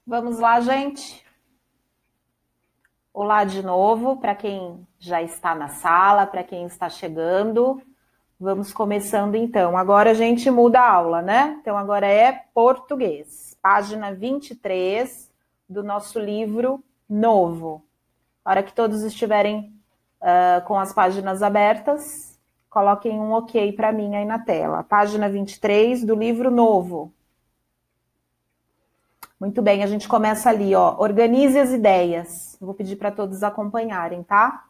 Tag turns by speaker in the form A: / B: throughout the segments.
A: Vamos lá, gente? Olá de novo, para quem já está na sala, para quem está chegando. Vamos começando então. Agora a gente muda a aula, né? Então agora é português. Página 23 do nosso livro novo. Na hora que todos estiverem com as páginas abertas, coloquem um ok para mim aí na tela. Página 23 do livro novo. Muito bem, a gente começa ali, ó. Organize as ideias. Vou pedir para todos acompanharem, tá?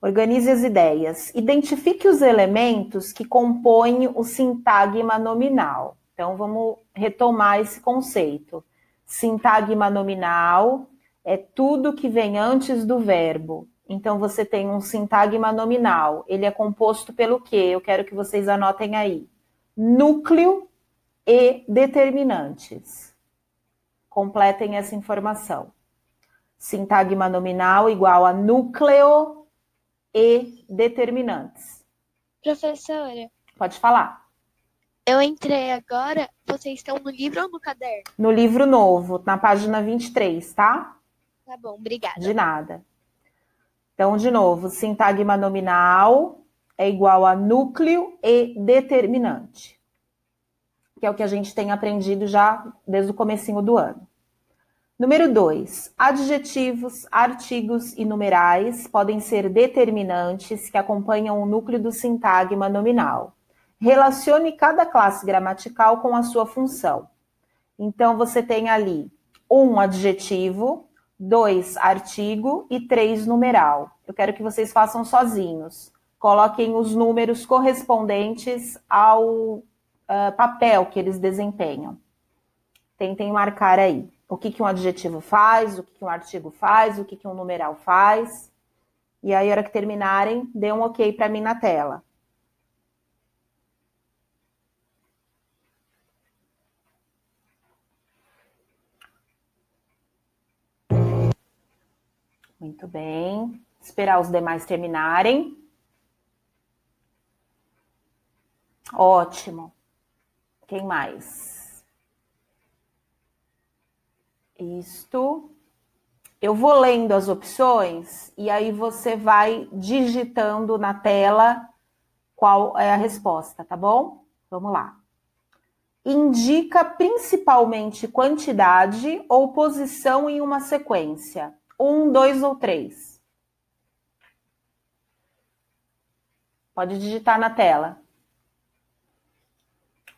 A: Organize as ideias. Identifique os elementos que compõem o sintagma nominal. Então, vamos retomar esse conceito. Sintagma nominal é tudo que vem antes do verbo. Então, você tem um sintagma nominal. Ele é composto pelo quê? Eu quero que vocês anotem aí. Núcleo e determinantes. Completem essa informação. Sintagma nominal igual a núcleo e determinantes.
B: Professora,
A: Pode falar.
B: eu entrei agora. Vocês estão no livro ou no caderno?
A: No livro novo, na página 23, tá?
B: Tá bom, obrigada.
A: De nada. Então, de novo, sintagma nominal é igual a núcleo e determinante. Que é o que a gente tem aprendido já desde o comecinho do ano. Número 2. Adjetivos, artigos e numerais podem ser determinantes que acompanham o núcleo do sintagma nominal. Relacione cada classe gramatical com a sua função. Então, você tem ali 1 adjetivo, 2 artigo e 3 numeral. Eu quero que vocês façam sozinhos. Coloquem os números correspondentes ao papel que eles desempenham. Tentem marcar aí. O que um adjetivo faz, o que um artigo faz, o que um numeral faz. E aí, na hora que terminarem, dê um ok para mim na tela. Muito bem. Esperar os demais terminarem. Ótimo. Quem mais? Isto. Eu vou lendo as opções e aí você vai digitando na tela qual é a resposta, tá bom? Vamos lá. Indica principalmente quantidade ou posição em uma sequência. 1, 2 ou 3. Pode digitar na tela.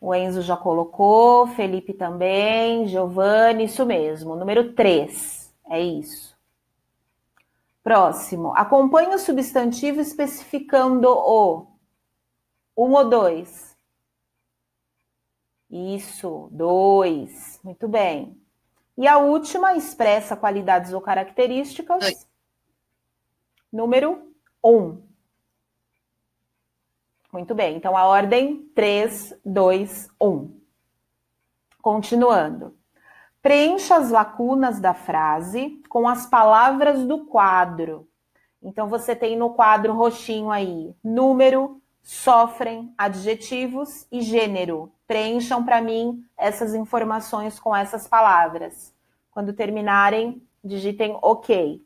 A: O Enzo já colocou, Felipe também, Giovanni, isso mesmo. Número 3, é isso. Próximo. Acompanhe o substantivo especificando o 1 ou 2. Isso, 2. Muito bem. E a última, expressa qualidades ou características.
B: 2.
A: Número 1. Muito bem. Então, a ordem 3, 2, 1. Continuando. Preencha as lacunas da frase com as palavras do quadro. Então, você tem no quadro roxinho aí, número, sofrem, adjetivos e gênero. Preencham para mim essas informações com essas palavras. Quando terminarem, digitem OK.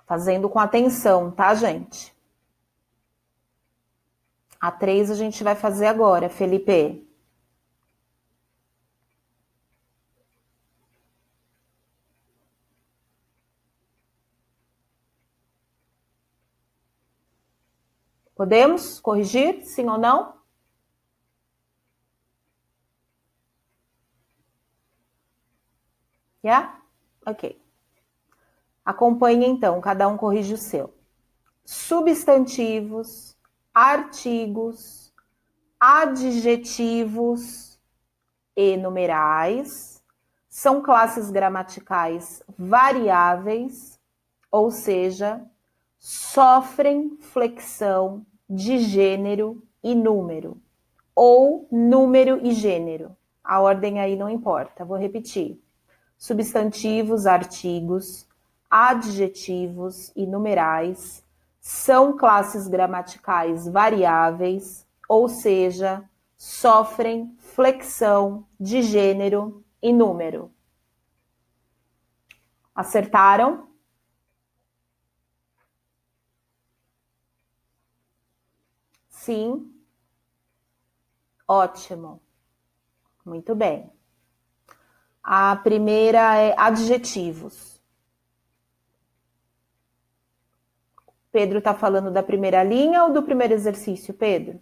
A: Fazendo com atenção, tá, gente? A 3 a gente vai fazer agora, Felipe. Podemos corrigir, sim ou não? Yeah? Ok. Acompanhe então, cada um corrige o seu. Substantivos, artigos, adjetivos e numerais são classes gramaticais variáveis, ou seja, sofrem flexão de gênero e número, ou número e gênero. A ordem aí não importa, vou repetir. Substantivos, artigos, adjetivos e numerais são classes gramaticais variáveis, ou seja, sofrem flexão de gênero e número. Acertaram? Sim. Ótimo. Muito bem. A primeira é adjetivos. Pedro está falando da primeira linha ou do primeiro exercício, Pedro?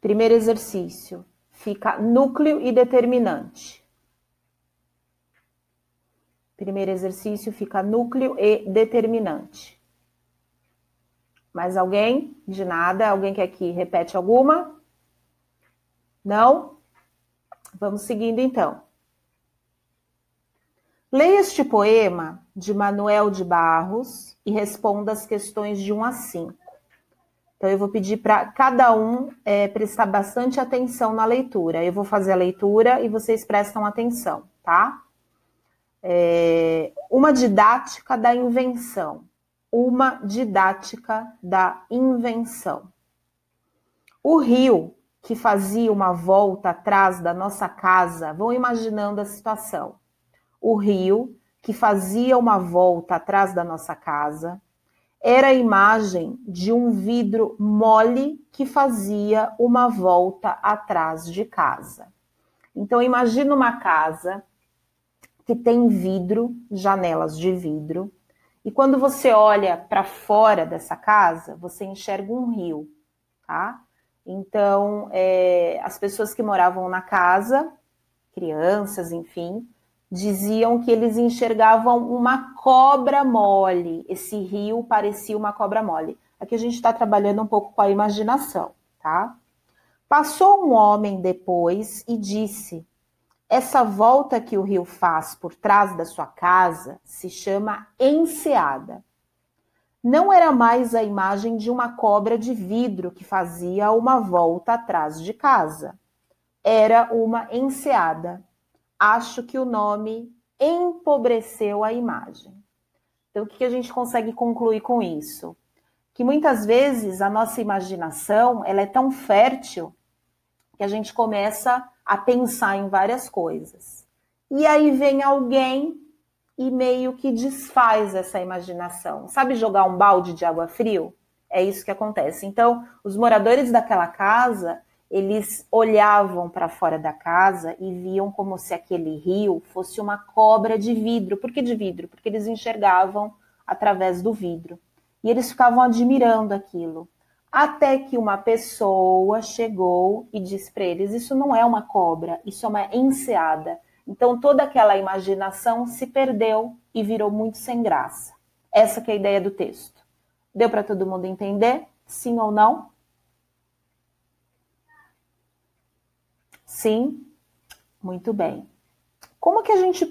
A: Primeiro exercício. Fica núcleo e determinante. Primeiro exercício fica núcleo e determinante. Mais alguém? De nada. Alguém que aqui repete alguma? Não? Vamos seguindo então. Leia este poema de Manuel de Barros e responda as questões de 1 a 5. Então eu vou pedir para cada um prestar bastante atenção na leitura. Eu vou fazer a leitura e vocês prestam atenção, tá? Uma didática da invenção. Uma didática da invenção. O rio que fazia uma volta atrás da nossa casa, vão imaginando a situação. O rio que fazia uma volta atrás da nossa casa era a imagem de um vidro mole que fazia uma volta atrás de casa. Então imagina uma casa que tem vidro, janelas de vidro, e quando você olha para fora dessa casa, você enxerga um rio, tá? Então, as pessoas que moravam na casa, crianças, enfim, diziam que eles enxergavam uma cobra mole. Esse rio parecia uma cobra mole. Aqui a gente está trabalhando um pouco com a imaginação, tá? Passou um homem depois e disse: essa volta que o rio faz por trás da sua casa se chama enseada. Não era mais a imagem de uma cobra de vidro que fazia uma volta atrás de casa. Era uma enseada. Acho que o nome empobreceu a imagem. Então, o que a gente consegue concluir com isso? Que muitas vezes a nossa imaginação ela é tão fértil que a gente começa a pensar em várias coisas. E aí vem alguém e meio que desfaz essa imaginação. Sabe jogar um balde de água frio? É isso que acontece. Então, os moradores daquela casa, eles olhavam para fora da casa e viam como se aquele rio fosse uma cobra de vidro. Por que de vidro? Porque eles enxergavam através do vidro. E eles ficavam admirando aquilo. Até que uma pessoa chegou e disse para eles: isso não é uma cobra, isso é uma enseada. Então toda aquela imaginação se perdeu e virou muito sem graça. Essa que é a ideia do texto. Deu para todo mundo entender? Sim ou não? Sim? Muito bem. Como que a gente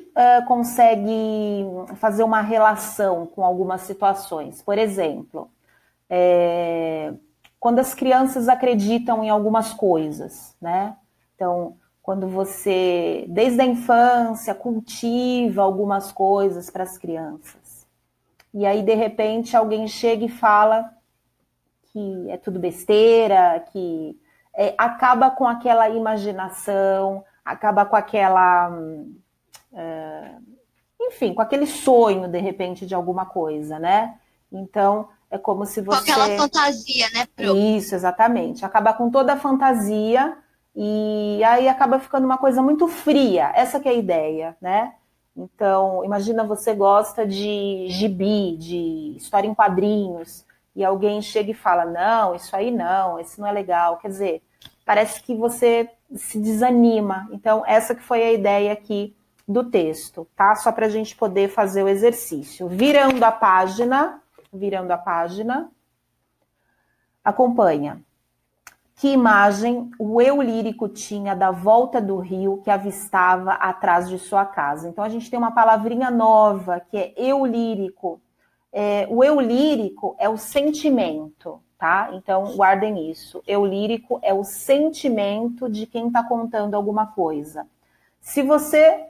A: consegue fazer uma relação com algumas situações? Por exemplo, quando as crianças acreditam em algumas coisas, né? Então, quando você, desde a infância, cultiva algumas coisas para as crianças. E aí, de repente, alguém chega e fala que é tudo besteira, que acaba com aquela imaginação, acaba com aquela... enfim, com aquele sonho, de repente, de alguma coisa, né? Então, é como se você...
B: Com aquela fantasia, né, Pro?
A: Isso, exatamente. Acaba com toda a fantasia e aí acaba ficando uma coisa muito fria. Essa que é a ideia, né? Então, imagina você gosta de gibi, de história em quadrinhos, e alguém chega e fala: não, isso aí não, esse não é legal. Quer dizer, parece que você se desanima. Então, essa que foi a ideia aqui do texto, tá? Só para a gente poder fazer o exercício. Virando a página, acompanha. Que imagem o eu lírico tinha da volta do rio que avistava atrás de sua casa? Então, a gente tem uma palavrinha nova, que é eu lírico. O eu lírico é o sentimento, tá? Então, guardem isso. Eu lírico é o sentimento de quem está contando alguma coisa. Se você...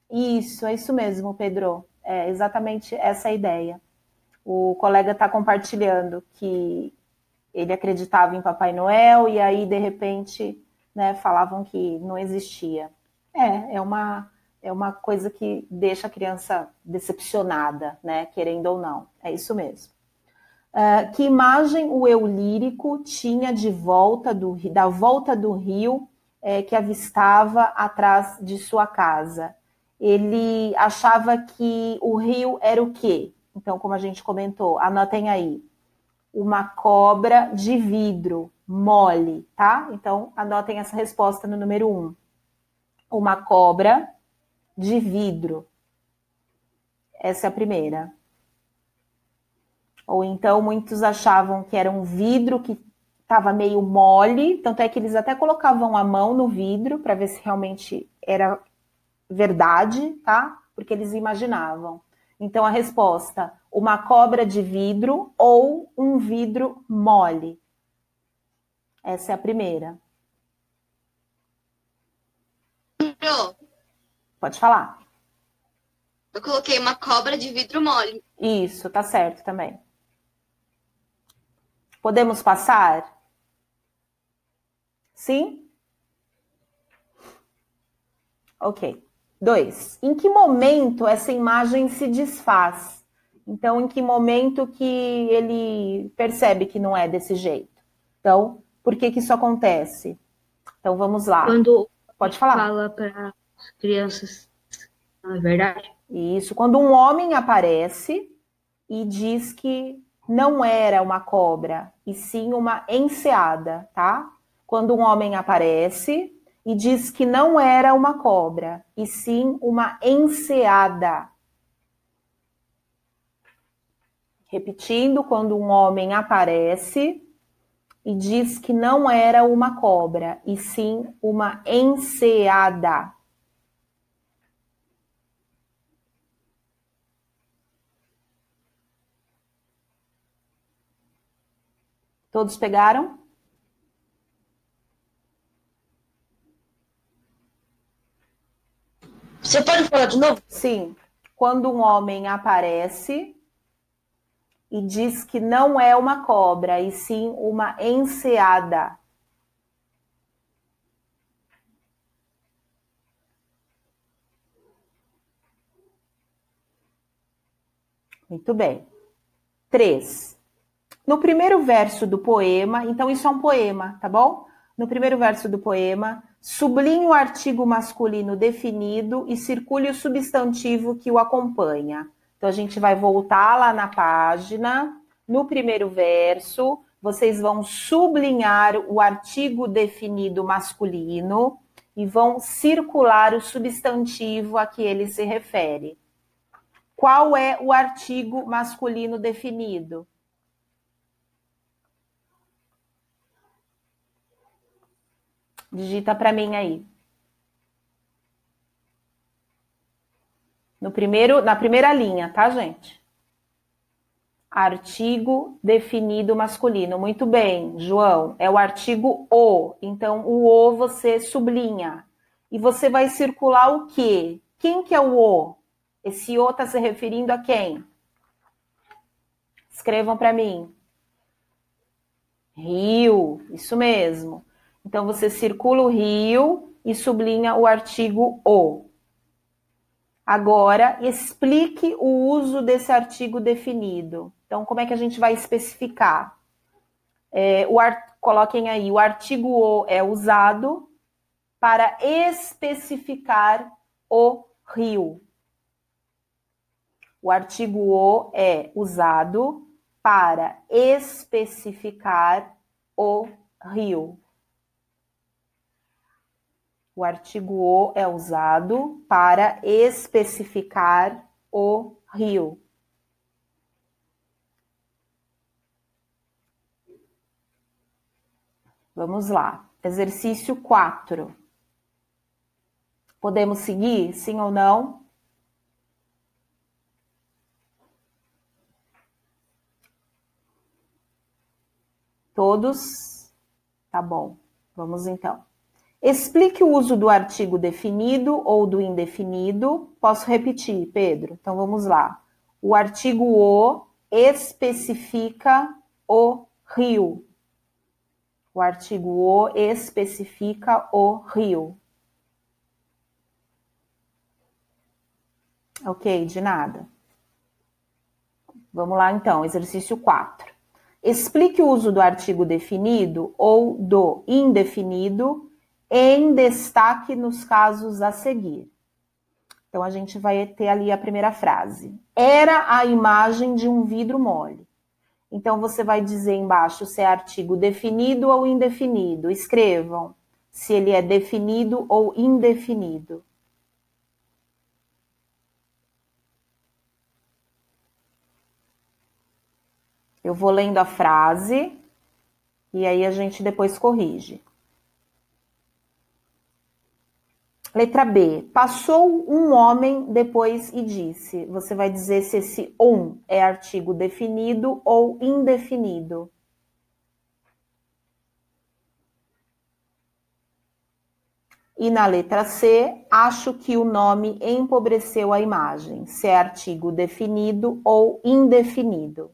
A: Isso, é isso mesmo, Pedro. É exatamente essa a ideia. O colega está compartilhando que ele acreditava em Papai Noel e aí, de repente, né, falavam que não existia. É uma coisa que deixa a criança decepcionada, né, querendo ou não. É isso mesmo. Que imagem o eu lírico tinha da volta do rio que avistava atrás de sua casa? Ele achava que o rio era o quê? Então, como a gente comentou, anotem aí. Uma cobra de vidro mole, tá? Então, anotem essa resposta no número 1. Uma cobra de vidro. Essa é a primeira. Ou então, muitos achavam que era um vidro que estava meio mole, tanto é que eles até colocavam a mão no vidro para ver se realmente era verdade, tá? Porque eles imaginavam. Então, a resposta, uma cobra de vidro ou um vidro mole. Essa é a primeira. Pode falar.
C: Eu coloquei uma cobra de vidro mole.
A: Isso, tá certo também. Podemos passar? Sim? Ok. 2. Em que momento essa imagem se desfaz? Então, em que momento que ele percebe que não é desse jeito? Então, por que isso acontece? Então, vamos lá.
D: Quando
A: Pode falar.
D: Fala para as crianças, não é verdade?
A: Isso, quando um homem aparece e diz que não era uma cobra, e sim uma enseada, tá? Quando um homem aparece e diz que não era uma cobra, e sim uma enseada. Repetindo, quando um homem aparece e diz que não era uma cobra, e sim uma enseada. Todos pegaram?
E: Você pode falar de novo?
A: Sim. Quando um homem aparece e diz que não é uma cobra, e sim uma enseada. Muito bem. 3. No primeiro verso do poema, então isso é um poema, tá bom? No primeiro verso do poema, sublinhe o artigo masculino definido e circule o substantivo que o acompanha. Então, a gente vai voltar lá na página. No primeiro verso, vocês vão sublinhar o artigo definido masculino e vão circular o substantivo a que ele se refere. Qual é o artigo masculino definido? Digita para mim aí. Na primeira linha, tá, gente? Artigo definido masculino. Muito bem, João. É o artigo o. Então, o o você sublinha. E você vai circular o quê? Quem que é o o? Esse o está se referindo a quem? Escrevam para mim. Rio, isso mesmo. Então, você circula o rio e sublinha o artigo o. Agora, explique o uso desse artigo definido. Então, como é que a gente vai especificar? Coloquem aí, o artigo o é usado para especificar o rio. O artigo o é usado para especificar o rio. O artigo o é usado para especificar o rio. Vamos lá. Exercício 4. Podemos seguir? Sim ou não? Todos? Tá bom. Vamos então. Explique o uso do artigo definido ou do indefinido. Posso repetir, Pedro? Então vamos lá. O artigo o especifica o rio. O artigo o especifica o rio. Ok, de nada. Vamos lá então, exercício 4. Explique o uso do artigo definido ou do indefinido em destaque nos casos a seguir. Então, a gente vai ter ali a primeira frase. Era a imagem de um vidro mole. Então, você vai dizer embaixo se é artigo definido ou indefinido. Escrevam se ele é definido ou indefinido. Eu vou lendo a frase e aí a gente depois corrige. Letra B. Passou um homem depois e disse. Você vai dizer se esse um é artigo definido ou indefinido. E na letra C, acho que o nome empobreceu a imagem. Se é artigo definido ou indefinido.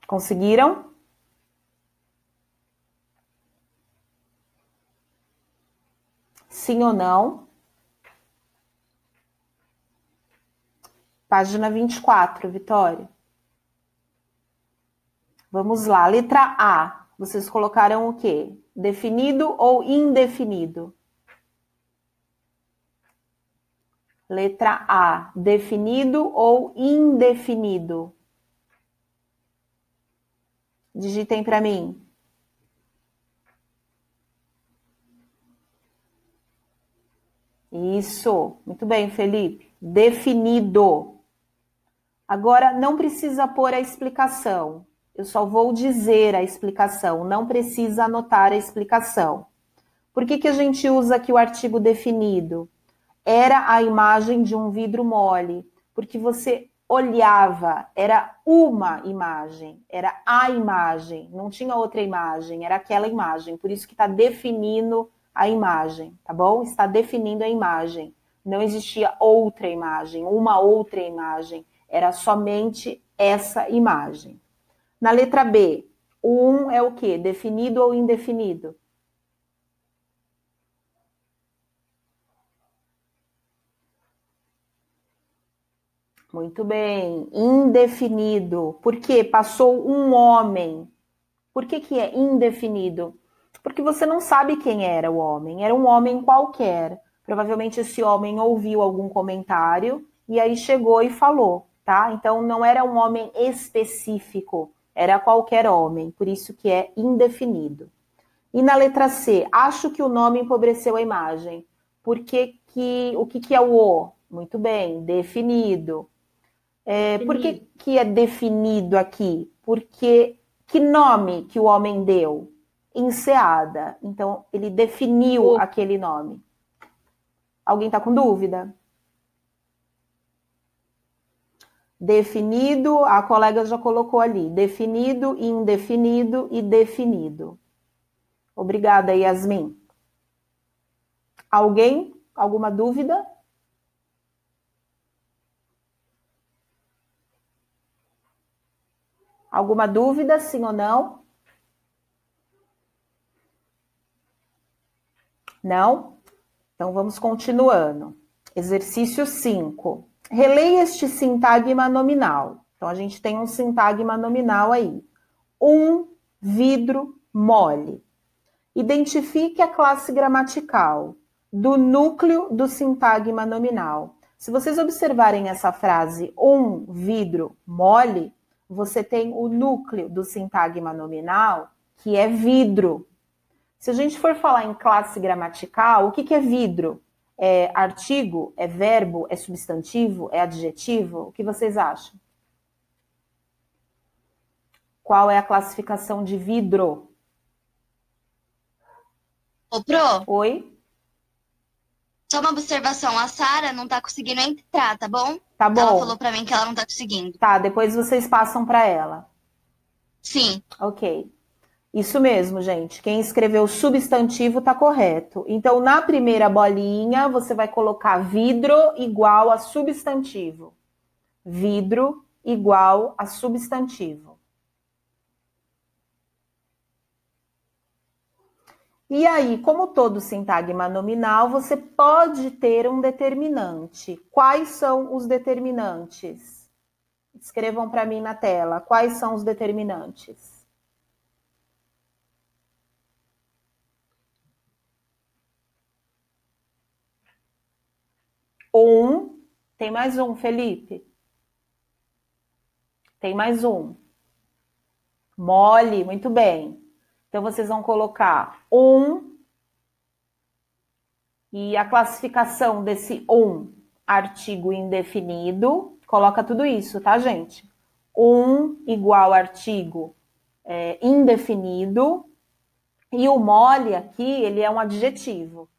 A: Conseguiram? Sim ou não? Página 24, Vitória. Vamos lá, letra A. Vocês colocaram o quê? Definido ou indefinido? Letra A. Definido ou indefinido? Digitem para mim. Isso, muito bem, Felipe. Definido. Agora, não precisa pôr a explicação. Eu só vou dizer a explicação, não precisa anotar a explicação. Por que a gente usa aqui o artigo definido? Era a imagem de um vidro mole, porque você olhava, era uma imagem, era a imagem, não tinha outra imagem, era aquela imagem, por isso que está definindo a imagem, tá bom? Está definindo a imagem. Não existia outra imagem, uma outra imagem, era somente essa imagem. Na letra B, o 1 é o quê? Definido ou indefinido? Muito bem, indefinido. Por quê? Passou um homem. Por que é indefinido? Porque você não sabe quem era o homem. Era um homem qualquer. Provavelmente esse homem ouviu algum comentário e aí chegou e falou, tá? Então não era um homem específico, era qualquer homem. Por isso que é indefinido. E na letra C, acho que o nome empobreceu a imagem. O que é o O? Muito bem, definido. Por que é definido aqui? Porque que nome que o homem deu? Enseada. Então, ele definiu aquele nome. Alguém está com dúvida? Definido, a colega já colocou ali. Definido, indefinido e definido. Obrigada, Yasmin. Alguém? Alguma dúvida? Alguma dúvida, sim ou não? Não? Então, vamos continuando. Exercício 5. Releia este sintagma nominal. Então, a gente tem um sintagma nominal aí. Um vidro mole. Identifique a classe gramatical do núcleo do sintagma nominal. Se vocês observarem essa frase, um vidro mole, você tem o núcleo do sintagma nominal, que é vidro. Se a gente for falar em classe gramatical, o que é vidro? É artigo? É verbo? É substantivo? É adjetivo? O que vocês acham? Qual é a classificação de vidro?
C: Ô, Pro,
A: Oi?
C: só uma observação. A Sara não tá conseguindo entrar, tá bom?
A: Tá
C: Ela
A: bom.
C: falou pra mim que ela não tá conseguindo.
A: Tá, depois vocês passam para ela.
C: Sim.
A: Ok. Isso mesmo, gente. Quem escreveu substantivo tá correto. Então, na primeira bolinha, você vai colocar vidro igual a substantivo. Vidro igual a substantivo. E aí, como todo sintagma nominal, você pode ter um determinante. Quais são os determinantes? Escrevam para mim na tela. Quais são os determinantes? Tem mais um, Felipe. Tem mais um. Mole, muito bem. Então, vocês vão colocar e a classificação desse artigo indefinido, coloca tudo isso, tá, gente? Igual artigo indefinido, e o mole aqui, ele é um adjetivo.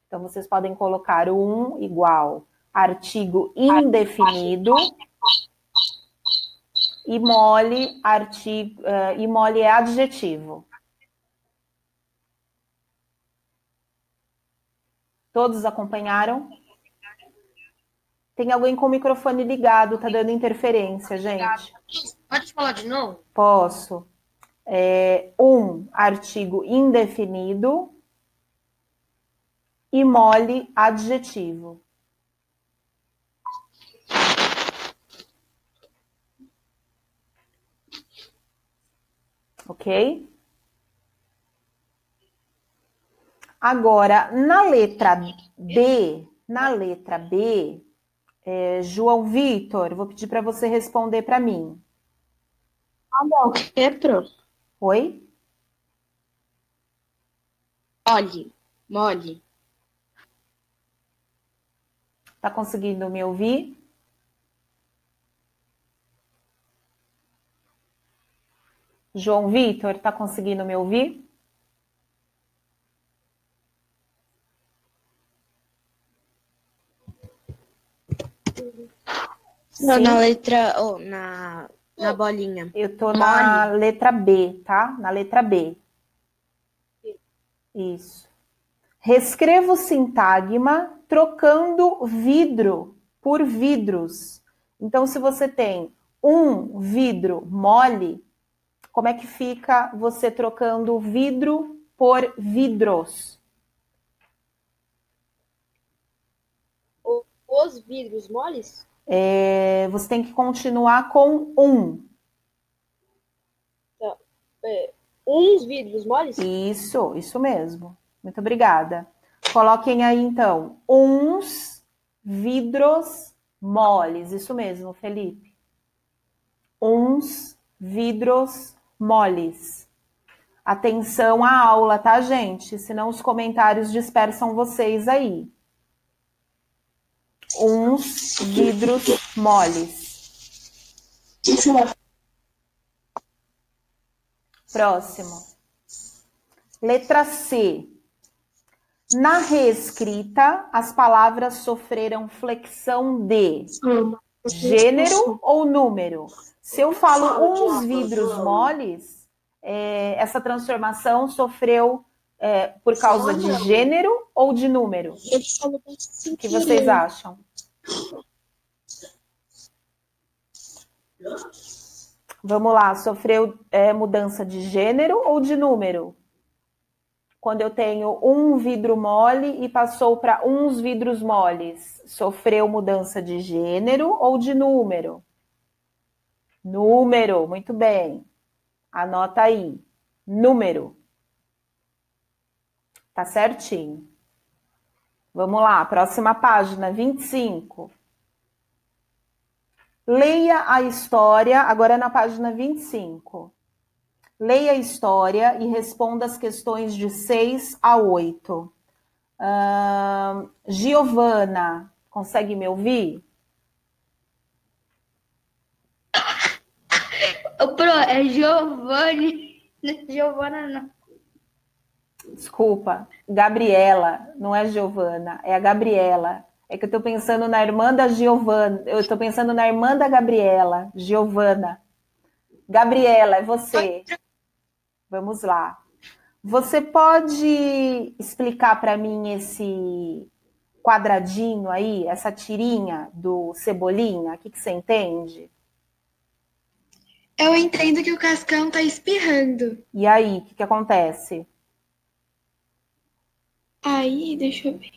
A: Então, vocês podem colocar igual artigo indefinido, e mole é adjetivo. Todos acompanharam? Tem alguém com o microfone ligado, tá dando interferência, gente.
D: Pode falar de novo?
A: Posso. Artigo indefinido e mole adjetivo. Ok? Agora, na letra B, João Vitor, vou pedir para você responder para mim.
B: O que, Pro?
A: Oi?
B: Mole.
A: Tá conseguindo me ouvir? João Vitor, tá conseguindo me ouvir?
B: Não,
A: Sim.
B: na letra. Na bolinha.
A: Eu tô na letra B, tá? Na letra B. Isso. Reescreva o sintagma trocando vidro por vidros. Então, se você tem um vidro mole, como é que fica você trocando vidro por vidros?
E: Os vidros moles?
A: Você tem que continuar com
E: Uns vidros moles?
A: Isso mesmo. Muito obrigada. Coloquem aí, então, uns vidros moles. Isso mesmo, Felipe. Uns vidros moles. Atenção à aula, tá, gente? Senão os comentários dispersam vocês aí. Uns vidros moles. Próximo. Letra C. Na reescrita, as palavras sofreram flexão de gênero ou número. Se eu falo uns vidros moles, essa transformação sofreu por causa de gênero ou de número? O que vocês acham? Vamos lá, sofreu mudança de gênero ou de número? Quando eu tenho um vidro mole e passou para uns vidros moles, sofreu mudança de gênero ou de número? Número, muito bem. Anota aí. Número. Tá certinho. Vamos lá, próxima página, 25. Leia a história, agora na página 25. Leia a história e responda as questões de 6 a 8. Giovana, consegue me ouvir?
D: Ô, Pro, é Giovanni. Giovana não.
A: Desculpa, Gabriela, não é Giovana, é a Gabriela. É que eu tô pensando na irmã da Giovana, eu tô pensando na irmã da Gabriela, Giovana. Gabriela, é você. Vamos lá. Você pode explicar para mim esse quadradinho aí, essa tirinha do Cebolinha? O que você entende?
B: Eu entendo que o Cascão tá espirrando.
A: E aí, o que acontece?
B: Aí, deixa eu ver.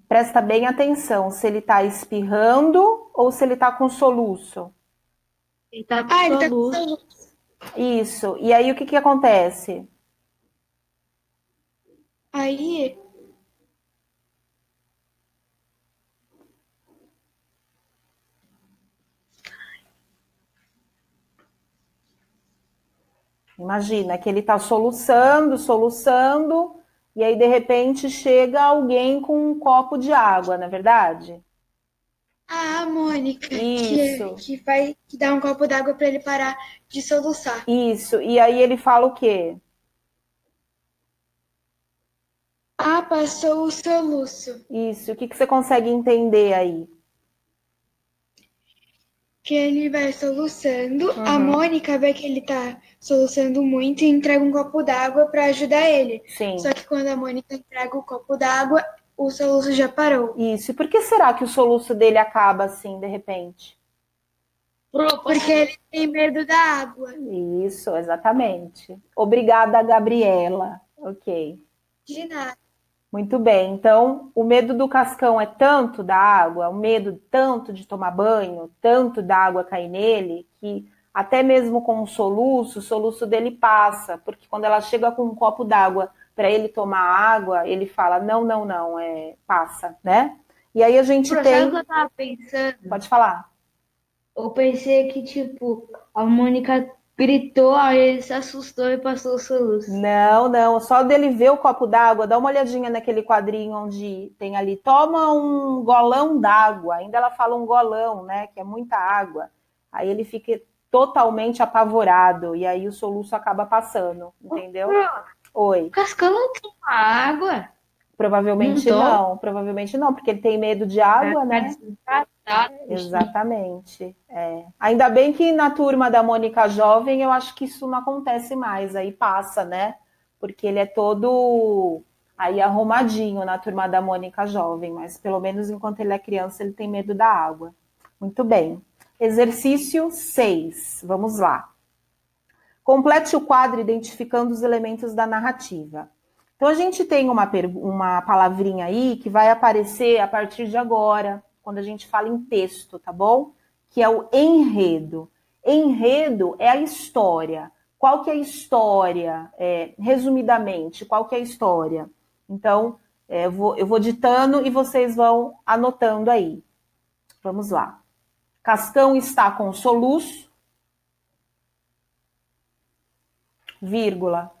A: Presta bem atenção, se ele está espirrando ou se ele está com soluço.
D: Ele tá com
B: Ele tá com
D: soluço.
B: soluço.
A: Isso. E aí, o que acontece?
B: Aí,
A: Imagina que ele está soluçando, soluçando, e aí, de repente, chega alguém com um copo de água, não é verdade?
B: a Mônica,
A: Isso.
B: que dá um copo d'água pra ele parar de soluçar.
A: Isso. E aí ele fala o quê?
B: Ah, passou o soluço.
A: Isso. O que você consegue entender aí?
B: Que ele vai soluçando. A
A: Uhum.
B: Mônica vê que ele tá soluçando muito e entrega um copo d'água pra ajudar ele.
A: Sim.
B: Só que quando a Mônica entrega o copo d'água, o soluço já parou.
A: Isso. E por que será que o soluço dele acaba assim, de repente?
B: Porque ele tem medo da água.
A: Isso, exatamente. Obrigada, Gabriela. Ok.
B: De nada.
A: Muito bem. Então, o medo do Cascão é tanto da água, o medo tanto de tomar banho, tanto da água cair nele, que até mesmo com o soluço dele passa, porque quando ela chega com um copo d'água para ele tomar água, ele fala, não, não, não, passa, né? E aí a gente
D: Pro,
A: tem...
D: sabe o que eu tava pensando?
A: Pode falar.
D: Eu pensei que, tipo, a Mônica gritou, aí ele se assustou e passou o soluço.
A: Não, não, só dele ver o copo d'água, dá uma olhadinha naquele quadrinho onde tem ali, toma um golão d'água, ainda ela fala um golão, né, que é muita água, aí ele fica totalmente apavorado, e aí o soluço acaba passando, entendeu? Oi,
D: O Cascão não toma água.
A: provavelmente
D: Não tô.
A: provavelmente não, porque ele tem medo de água, né?
D: Desidratado.
A: Exatamente. Ainda bem que na turma da Mônica Jovem eu acho que isso não acontece mais, aí passa, né? Porque ele é todo aí arrumadinho na turma da Mônica Jovem, mas pelo menos enquanto ele é criança ele tem medo da água. Muito bem. Exercício 6. Vamos lá. Complete o quadro identificando os elementos da narrativa. Então a gente tem uma palavrinha aí que vai aparecer a partir de agora, quando a gente fala em texto, tá bom? Que é o enredo. Enredo é a história. Qual que é a história? Resumidamente, qual que é a história? Então, eu vou ditando e vocês vão anotando aí. Vamos lá. Cascão está com soluço, vírgula.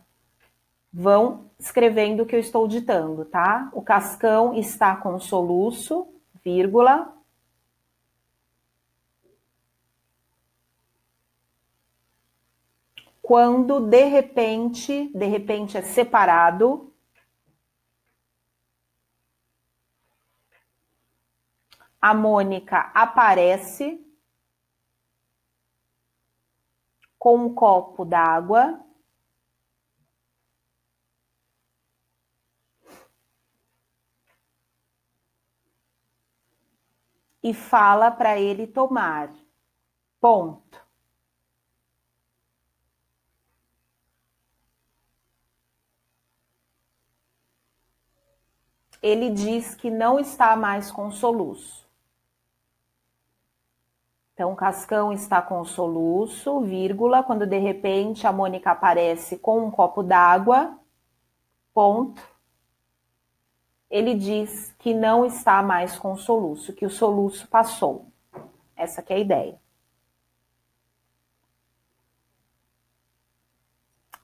A: Vão escrevendo o que eu estou ditando, tá? O Cascão está com soluço, vírgula. Quando de repente é separado, a Mônica aparece com um copo d'água e fala para ele tomar. Ponto. Ele diz que não está mais com soluço. Então, o Cascão está com soluço, vírgula, quando de repente a Mônica aparece com um copo d'água, ponto. Ele diz que não está mais com soluço, que o soluço passou. Essa que é a ideia.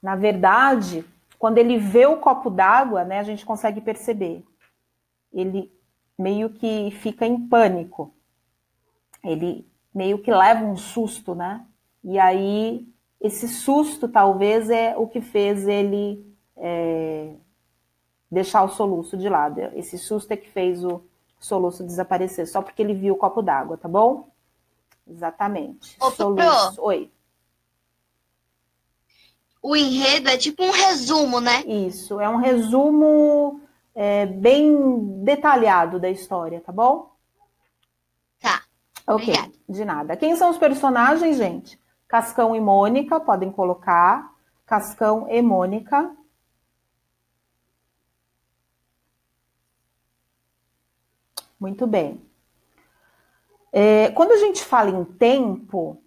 A: Na verdade, quando ele vê o copo d'água, né, a gente consegue perceber. Ele meio que fica em pânico. Ele meio que leva um susto, né? E aí esse susto talvez é o que fez ele deixar o soluço de lado. Esse susto é que fez o soluço desaparecer, só porque ele viu o copo d'água, tá bom? Exatamente.
C: Ô,
A: Soluço.
C: Pro,
A: Oi.
C: o enredo é tipo um resumo, né?
A: Isso, é um resumo bem detalhado da história, tá bom?
C: Tá.
A: Ok,
C: Obrigada.
A: de nada. Quem são os personagens, gente? Cascão e Mônica, podem colocar. Cascão e Mônica. Muito bem. Quando a gente fala em tempo,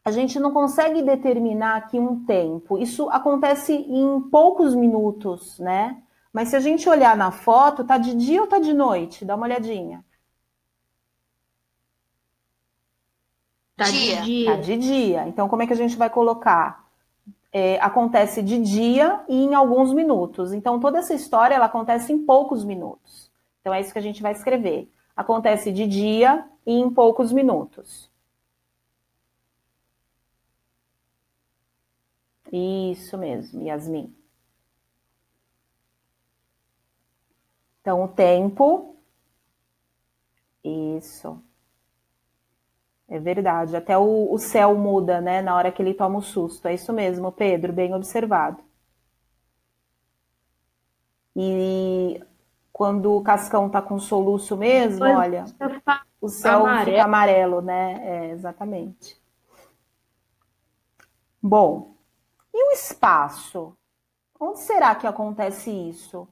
A: a gente não consegue determinar aqui um tempo. Isso acontece em poucos minutos, né? Mas se a gente olhar na foto, tá de dia ou tá de noite? Dá uma olhadinha.
D: Tá
C: Dia.
D: de dia.
A: Tá de dia. Então, como é que a gente vai colocar? Acontece de dia e em alguns minutos. Então, toda essa história, ela acontece em poucos minutos. Então, é isso que a gente vai escrever. Acontece de dia e em poucos minutos. Isso mesmo, Yasmin. Então, o tempo. Isso. É verdade. Até o céu muda, né? Na hora que ele toma o susto. É isso mesmo, Pedro. Bem observado. E quando o Cascão tá com soluço mesmo,
D: Depois
A: olha,
D: fica
A: o céu
D: amarelo.
A: fica amarelo, né? Exatamente. Bom, e o espaço? Onde será que acontece isso? O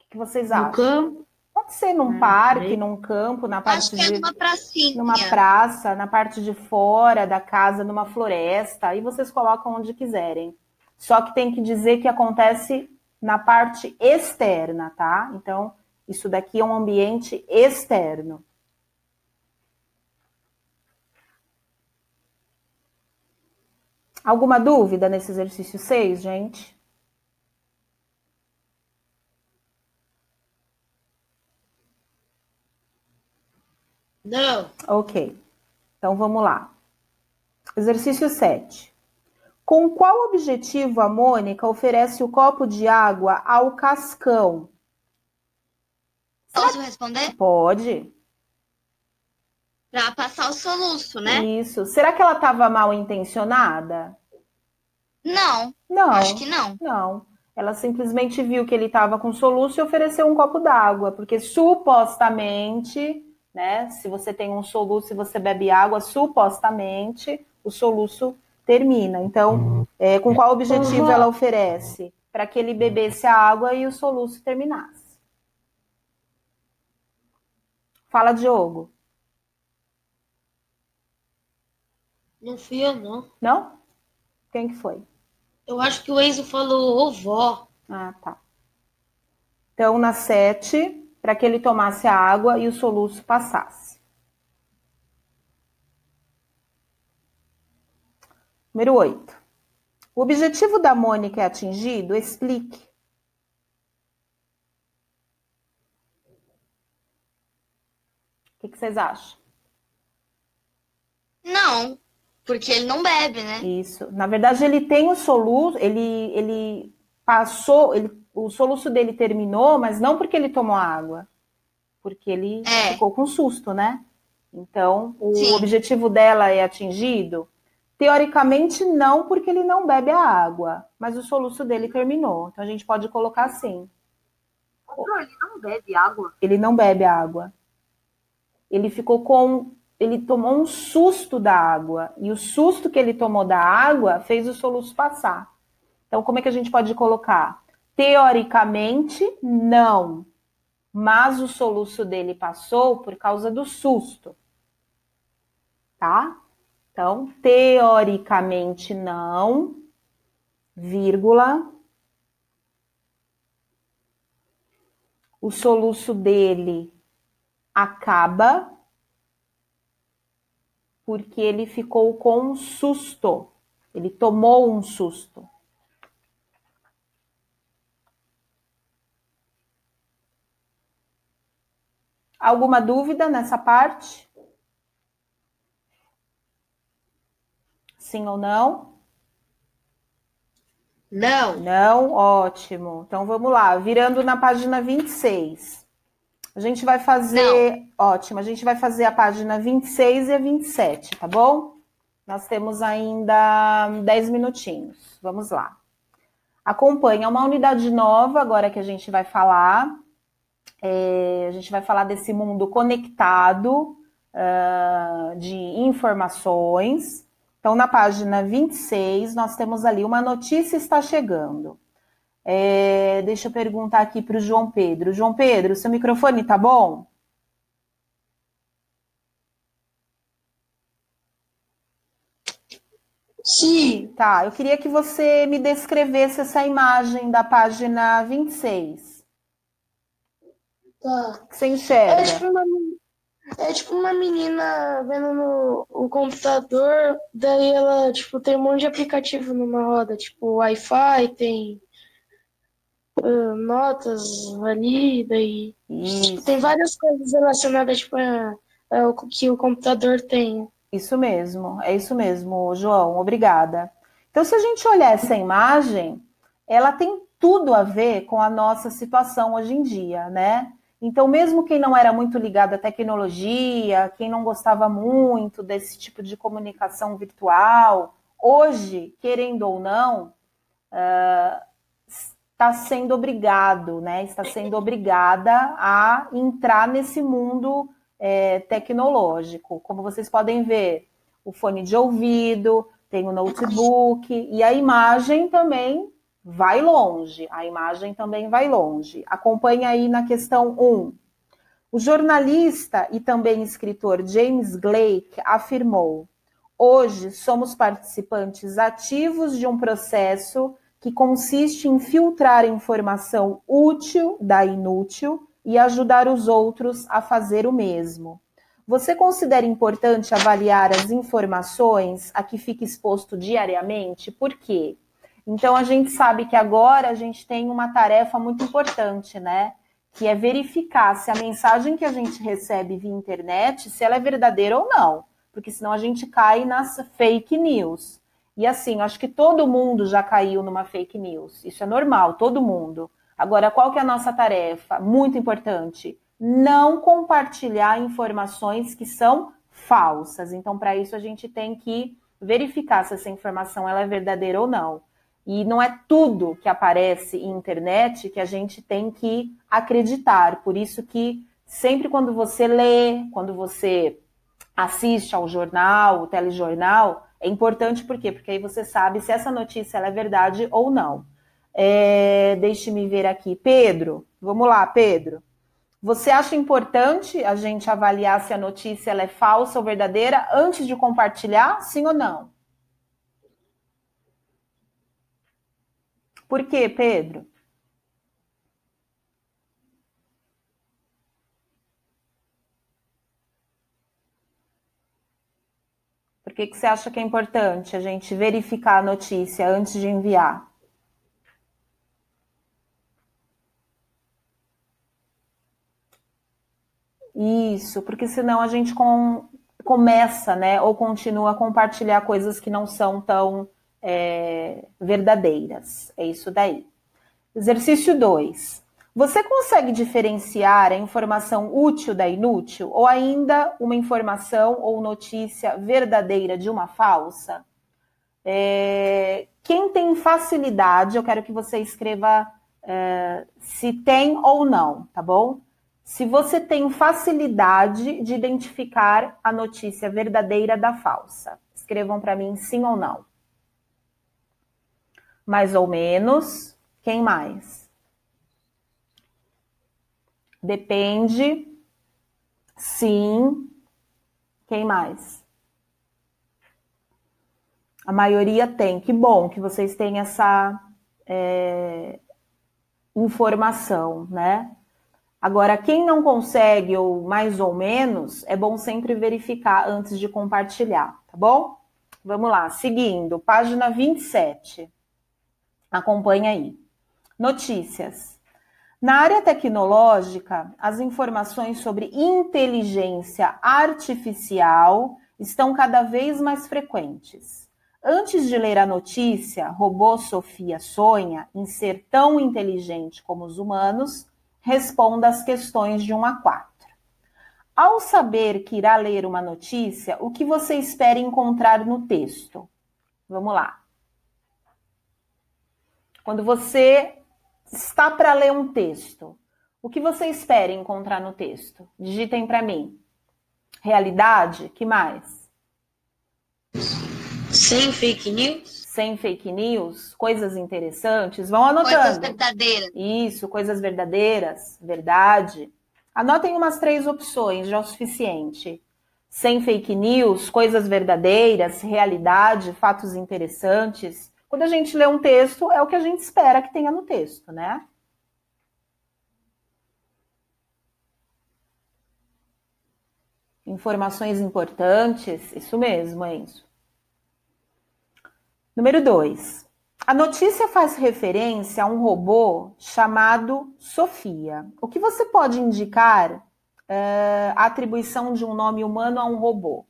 A: que vocês
D: No
A: acham?
D: campo.
A: Pode ser num
D: Ah,
A: parque,
D: sei.
A: num campo, na
C: Acho
A: parte
C: que é numa
A: numa
C: pracinha.
A: praça, na parte de fora da casa, numa floresta. Aí vocês colocam onde quiserem. Só que tem que dizer que acontece na parte externa, tá? Então, isso daqui é um ambiente externo. Alguma dúvida nesse exercício 6, gente?
E: Não.
A: Ok. Então vamos lá. Exercício 7. Com qual objetivo a Mônica oferece o copo de água ao Cascão?
C: Posso responder?
A: Pode.
C: Pra passar o soluço, né?
A: Isso. Será que ela estava mal intencionada?
C: Não,
A: Não,
C: acho que não.
A: não. Ela simplesmente viu que ele estava com soluço e ofereceu um copo d'água, porque supostamente, né, se você tem um soluço e você bebe água, supostamente o soluço termina. Então, com qual objetivo ela oferece? Para que ele bebesse a água e o soluço terminasse. Fala, Diogo.
E: Não fui eu, não.
A: Não? Quem que foi?
E: Eu acho que o Enzo falou, ô vó.
A: Ah, tá. Então, na 7, para que ele tomasse a água e o soluço passasse. Número 8. O objetivo da Mônica é atingido? Explique. O que vocês acham?
C: Não, porque ele não bebe, né?
A: Isso. Na verdade, ele tem o soluço, ele passou, o soluço dele terminou, mas não porque ele tomou água, porque ele ficou com susto, né? Então, o
C: Sim.
A: objetivo dela é atingido? Teoricamente, não, porque ele não bebe a água, mas o soluço dele terminou. Então, a gente pode colocar assim.
F: Ele não bebe água.
A: Ele não bebe a água. Ele tomou um susto da água. E o susto que ele tomou da água fez o soluço passar. Então, como é que a gente pode colocar? Teoricamente, não. Mas o soluço dele passou por causa do susto. Tá? Então, teoricamente, não, vírgula. O soluço dele acaba porque ele ficou com um susto. Ele tomou um susto. Alguma dúvida nessa parte? Sim ou não?
E: Não.
A: Não? Ótimo. Então vamos lá, virando na página 26. A gente vai fazer. Ótimo, a gente vai fazer a página 26 e a 27, tá bom? Nós temos ainda 10 minutinhos. Vamos lá. Acompanha uma unidade nova agora que a gente vai falar. A gente vai falar desse mundo conectado de informações. Então, na página 26, nós temos ali uma notícia está chegando. Deixa eu perguntar aqui para o João Pedro. João Pedro, seu microfone tá bom?
E: Sim.
A: Tá, eu queria que você me descrevesse essa imagem da página 26.
E: Tá.
A: O que você enxerga?
E: É tipo uma menina vendo no o computador, daí ela, tipo, tem um monte de aplicativo numa roda, tipo Wi-Fi, tem notas ali, daí
A: Isso.
E: tem várias coisas relacionadas, tipo, ao que o computador tem.
A: Isso mesmo, é isso mesmo, João, obrigada. Então, se a gente olhar essa imagem, ela tem tudo a ver com a nossa situação hoje em dia, né? Então, mesmo quem não era muito ligado à tecnologia, quem não gostava muito desse tipo de comunicação virtual, hoje, querendo ou não, está sendo obrigado, né? Está sendo obrigada a entrar nesse mundo tecnológico. Como vocês podem ver, o fone de ouvido, tem o notebook, e a imagem também vai longe. A imagem também vai longe. Acompanha aí na questão 1. O jornalista e também escritor James Blake afirmou: hoje somos participantes ativos de um processo que consiste em filtrar informação útil da inútil e ajudar os outros a fazer o mesmo. Você considera importante avaliar as informações a que fica exposto diariamente? Por quê? Então, a gente sabe que agora a gente tem uma tarefa muito importante, né? Que é verificar se a mensagem que a gente recebe via internet, se ela é verdadeira ou não. Porque senão a gente cai nas fake news. E assim, acho que todo mundo já caiu numa fake news. Isso é normal, todo mundo. Agora, qual que é a nossa tarefa? Muito importante. Não compartilhar informações que são falsas. Então, para isso, a gente tem que verificar se essa informação ela é verdadeira ou não. E não é tudo que aparece em internet que a gente tem que acreditar. Por isso que sempre quando você lê, quando você assiste ao jornal, o telejornal, é importante por quê? Porque aí você sabe se essa notícia ela é verdade ou não. Deixe-me ver aqui. Pedro, vamos lá, Pedro. Você acha importante a gente avaliar se a notícia ela é falsa ou verdadeira antes de compartilhar? Sim ou não? Por quê, Pedro? Por que você acha que é importante a gente verificar a notícia antes de enviar? Isso, porque senão a gente começa, né, ou continua a compartilhar coisas que não são tão verdadeiras. É isso daí. Exercício 2. Você consegue diferenciar a informação útil da inútil ou ainda uma informação ou notícia verdadeira de uma falsa? Quem tem facilidade, eu quero que você escreva se tem ou não, tá bom? Se você tem facilidade de identificar a notícia verdadeira da falsa. Escrevam para mim sim ou não. Mais ou menos. Quem mais? Depende. Sim. Quem mais? A maioria tem. Que bom que vocês têm essa informação, né? Agora, quem não consegue, ou mais ou menos, é bom sempre verificar antes de compartilhar, tá bom? Vamos lá, seguindo, página 27. Acompanha aí. Notícias. Na área tecnológica, as informações sobre inteligência artificial estão cada vez mais frequentes. Antes de ler a notícia, robô Sofia sonha em ser tão inteligente como os humanos, responda as questões de 1 a 4. Ao saber que irá ler uma notícia, o que você espera encontrar no texto? Vamos lá. Quando você está para ler um texto, o que você espera encontrar no texto? Digitem para mim. Realidade, que mais?
E: Sem fake news?
A: Sem fake news, coisas interessantes, vão anotando.
C: Coisas verdadeiras.
A: Isso, coisas verdadeiras, verdade. Anotem umas 3 opções, já é o suficiente. Sem fake news, coisas verdadeiras, realidade, fatos interessantes. Quando a gente lê um texto, é o que a gente espera que tenha no texto, né? Informações importantes, isso mesmo, Enzo. Número 2. A notícia faz referência a um robô chamado Sofia. O que você pode indicar a atribuição de um nome humano a um robô?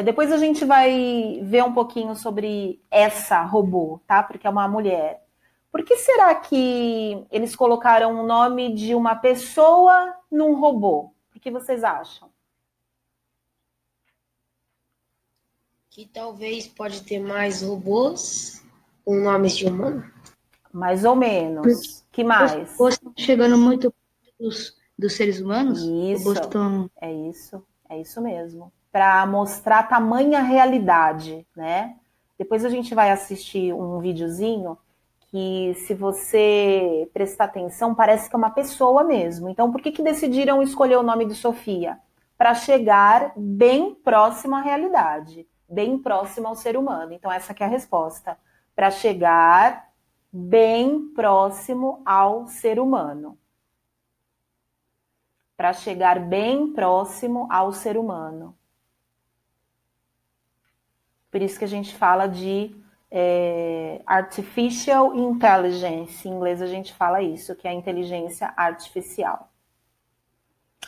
A: Depois a gente vai ver um pouquinho sobre essa robô, tá? Porque é uma mulher. Por que será que eles colocaram o nome de uma pessoa num robô? O que vocês acham?
E: Que talvez pode ter mais robôs com nomes de humano.
A: Mais ou menos. Que mais?
D: Os robôs estão chegando muito dos seres humanos?
A: Isso,
D: Robôs estão...
A: é isso mesmo. Para mostrar tamanha realidade, né? Depois a gente vai assistir um videozinho que, se você prestar atenção, parece que é uma pessoa mesmo. Então, por que decidiram escolher o nome de Sofia? Para chegar bem próximo à realidade, bem próximo ao ser humano. Então, essa aqui é a resposta. Para chegar bem próximo ao ser humano. Para chegar bem próximo ao ser humano. Por isso que a gente fala de Artificial Intelligence. Em inglês a gente fala isso, que é a inteligência artificial.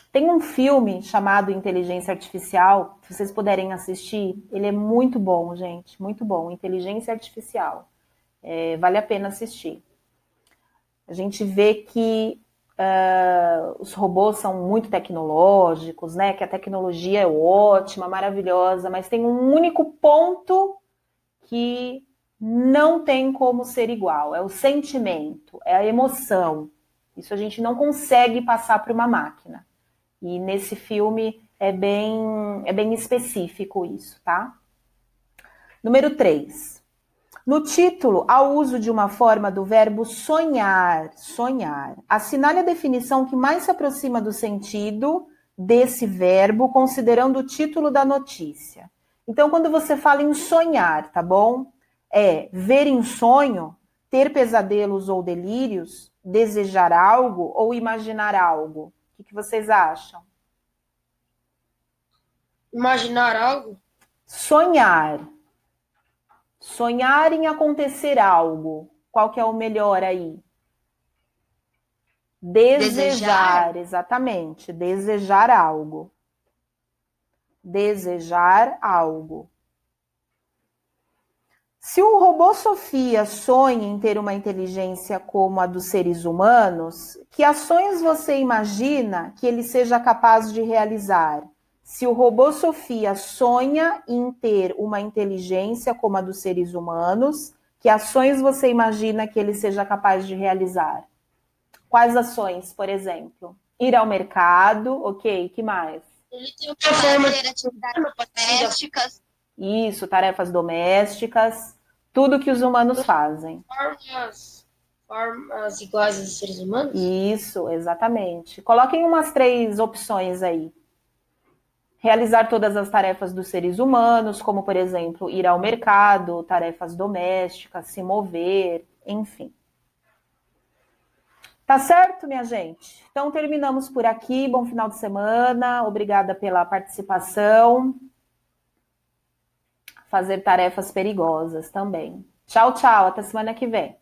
A: Tem um filme chamado Inteligência Artificial, se vocês puderem assistir, ele é muito bom, gente, muito bom. Inteligência Artificial. Vale a pena assistir. A gente vê que os robôs são muito tecnológicos, né? Que a tecnologia é ótima, maravilhosa, mas tem um único ponto que não tem como ser igual. É o sentimento, é a emoção. Isso a gente não consegue passar para uma máquina. E nesse filme é bem específico isso, tá? Número 3. No título, há o uso de uma forma do verbo sonhar, sonhar. Assinale a definição que mais se aproxima do sentido desse verbo, considerando o título da notícia. Então, quando você fala em sonhar, tá bom? É ver em sonho, ter pesadelos ou delírios, desejar algo ou imaginar algo. O que vocês acham?
E: Imaginar algo?
A: Sonhar. Sonhar em acontecer algo. Qual que é o melhor aí? Desejar, exatamente. Desejar algo. Desejar algo. Se o robô Sofia sonha em ter uma inteligência como a dos seres humanos, que ações você imagina que ele seja capaz de realizar? Se o robô Sofia sonha em ter uma inteligência como a dos seres humanos, que ações você imagina que ele seja capaz de realizar? Quais ações, por exemplo? Ir ao mercado, ok, que mais?
C: Ele tem uma forma de atividades domésticas.
A: Isso, tarefas domésticas, tudo que os humanos fazem.
E: Formas iguais aos seres humanos?
A: Isso, exatamente. Coloquem umas 3 opções aí. Realizar todas as tarefas dos seres humanos, como, por exemplo, ir ao mercado, tarefas domésticas, se mover, enfim. Tá certo, minha gente? Então, terminamos por aqui. Bom final de semana. Obrigada pela participação. Fazer tarefas perigosas também. Tchau, tchau. Até semana que vem.